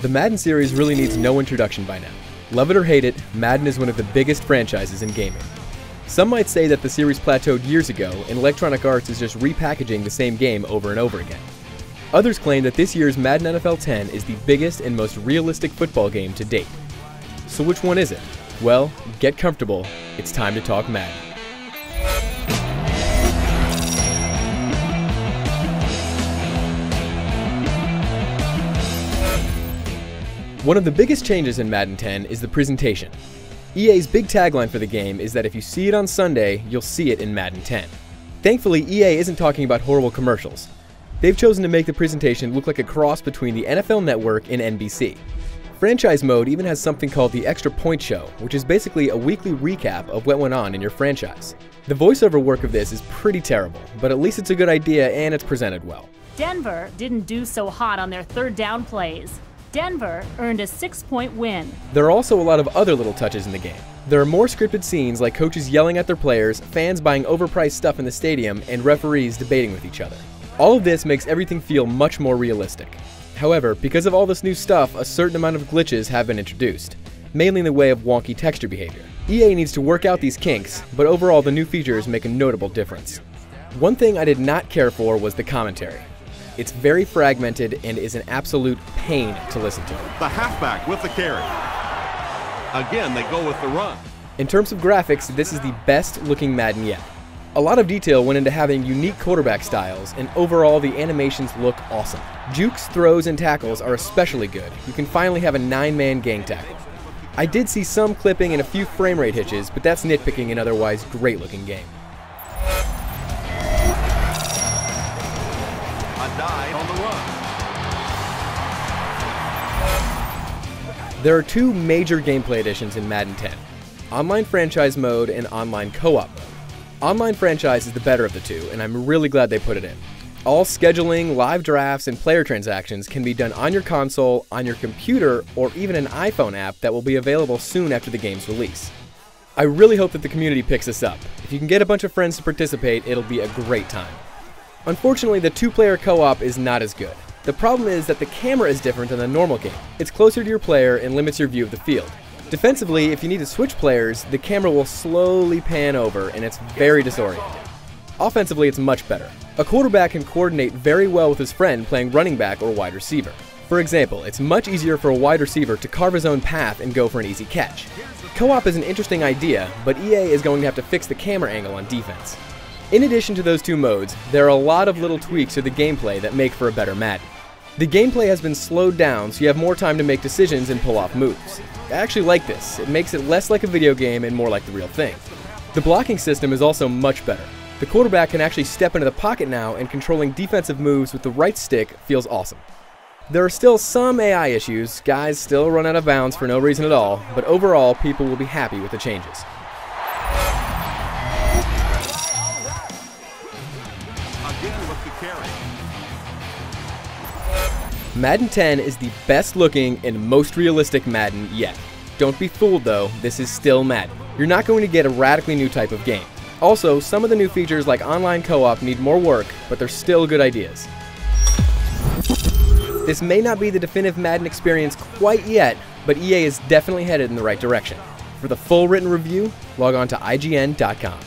The Madden series really needs no introduction by now. Love it or hate it, Madden is one of the biggest franchises in gaming. Some might say that the series plateaued years ago and Electronic Arts is just repackaging the same game over and over again. Others claim that this year's Madden NFL 10 is the biggest and most realistic football game to date. So which one is it? Well, get comfortable, it's time to talk Madden. One of the biggest changes in Madden 10 is the presentation. EA's big tagline for the game is that if you see it on Sunday, you'll see it in Madden 10. Thankfully, EA isn't talking about horrible commercials. They've chosen to make the presentation look like a cross between the NFL Network and NBC. Franchise mode even has something called the Extra Point Show, which is basically a weekly recap of what went on in your franchise. The voiceover work of this is pretty terrible, but at least it's a good idea and it's presented well. Denver didn't do so hot on their third down plays. Denver earned a 6-point win. There are also a lot of other little touches in the game. There are more scripted scenes like coaches yelling at their players, fans buying overpriced stuff in the stadium, and referees debating with each other. All of this makes everything feel much more realistic. However, because of all this new stuff, a certain amount of glitches have been introduced, mainly in the way of wonky texture behavior. EA needs to work out these kinks, but overall the new features make a notable difference. One thing I did not care for was the commentary. It's very fragmented and is an absolute pain to listen to. The halfback with the carry. Again, they go with the run. In terms of graphics, this is the best looking Madden yet. A lot of detail went into having unique quarterback styles, and overall the animations look awesome. Jukes, throws, and tackles are especially good. You can finally have a 9-man gang tackle. I did see some clipping and a few frame rate hitches, but that's nitpicking an otherwise great looking game. A dive on the run. There are two major gameplay additions in Madden 10, Online Franchise Mode and Online Co-op Mode. Online Franchise is the better of the two, and I'm really glad they put it in. All scheduling, live drafts, and player transactions can be done on your console, on your computer, or even an iPhone app that will be available soon after the game's release. I really hope that the community picks this up. If you can get a bunch of friends to participate, it'll be a great time. Unfortunately, the two-player co-op is not as good. The problem is that the camera is different than the normal game. It's closer to your player and limits your view of the field. Defensively, if you need to switch players, the camera will slowly pan over and it's very disorienting. Offensively, it's much better. A quarterback can coordinate very well with his friend playing running back or wide receiver. For example, it's much easier for a wide receiver to carve his own path and go for an easy catch. Co-op is an interesting idea, but EA is going to have to fix the camera angle on defense. In addition to those two modes, there are a lot of little tweaks to the gameplay that make for a better Madden. The gameplay has been slowed down so you have more time to make decisions and pull off moves. I actually like this. It makes it less like a video game and more like the real thing. The blocking system is also much better. The quarterback can actually step into the pocket now, and controlling defensive moves with the right stick feels awesome. There are still some AI issues, guys still run out of bounds for no reason at all, but overall people will be happy with the changes. Again with the carry. Madden 10 is the best looking and most realistic Madden yet. Don't be fooled though, this is still Madden. You're not going to get a radically new type of game. Also, some of the new features like online co-op need more work, but they're still good ideas. This may not be the definitive Madden experience quite yet, but EA is definitely headed in the right direction. For the full written review, log on to IGN.com.